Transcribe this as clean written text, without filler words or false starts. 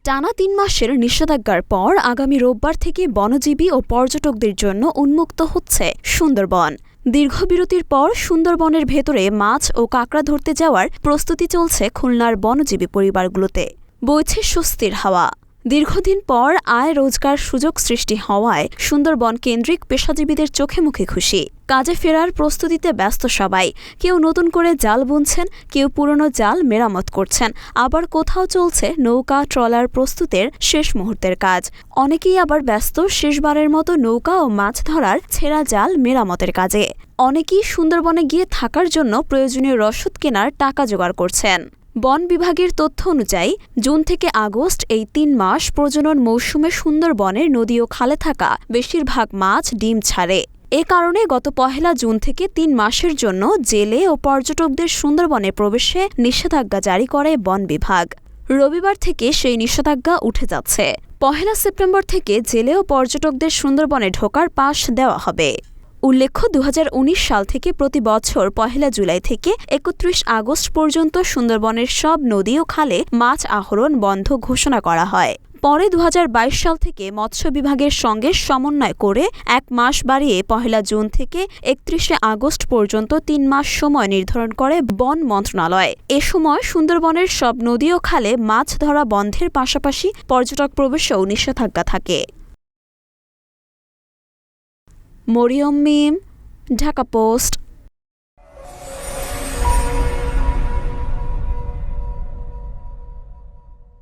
টানা ৩ মাসের নিষেধাজ্ঞার পর আগামী রোববার থেকে বনজীবী ও পর্যটকদের জন্য উন্মুক্ত হচ্ছে সুন্দরবন। দীর্ঘ বিরতির পর সুন্দরবনের ভেতরে মাছ ও কাঁকড়া ধরতে যাওয়ার প্রস্তুতি চলছে খুলনার বনজীবী পরিবারগুলোতে। বইছে স্বস্তির হাওয়া। দীর্ঘদিন পর আয় রোজগার সুযোগ সৃষ্টি হওয়ায় সুন্দরবন কেন্দ্রিক পেশাজীবীদের চোখে মুখে খুশি। কাজে ফেরার প্রস্তুতিতে ব্যস্ত সবাই। কেউ নতুন করে জাল বুনছেন, কেউ পুরনো জাল মেরামত করছেন, আবার কোথাও চলছে নৌকা ট্রলার প্রস্তুতের শেষ মুহূর্তের কাজ। অনেকেই আবার ব্যস্ত শেষবারের মতো নৌকা ও মাছ ধরার ছেঁড়া জাল মেরামতের কাজে। অনেকেই সুন্দরবনে গিয়ে থাকার জন্য প্রয়োজনীয় রসদ কেনার টাকা জোগাড় করছেন। বন বিভাগের তথ্য অনুযায়ী জুন থেকে আগস্ট এই ৩ মাস প্রজনন মৌসুমে সুন্দরবনের নদী ও খালে থাকা বেশিরভাগ মাছ ডিম ছাড়ে। এ কারণে গত ১ জুন থেকে ৩ মাসের জন্য জেলে ও পর্যটকদের সুন্দরবনে প্রবেশে নিষেধাজ্ঞা জারি করে বন বিভাগ। রবিবার থেকে সেই নিষেধাজ্ঞা উঠে যাচ্ছে। ১ সেপ্টেম্বর থেকে জেলে ও পর্যটকদের সুন্দরবনে ঢোকার পাস দেওয়া হবে। উল্লেখ্য, ২০১৯ সাল থেকে প্রতি বছর ১ জুলাই থেকে ৩১ আগস্ট পর্যন্ত সুন্দরবনের সব নদী ও খালে মাছ আহরণ বন্ধ ঘোষণা করা হয়। পরে ২০২২ সাল থেকে মৎস্য বিভাগের সঙ্গে সমন্বয় করে ১ মাস বাড়িয়ে ১ জুন থেকে ৩১ আগস্ট পর্যন্ত ৩ মাস সময় নির্ধারণ করে বন মন্ত্রণালয়। এ সময় সুন্দরবনের সব নদী ও খালে মাছ ধরা বন্ধের পাশাপাশি পর্যটক প্রবেশেও নিষেধাজ্ঞা থাকে। মরিয়ম মিম, ঢাকা পোস্ট।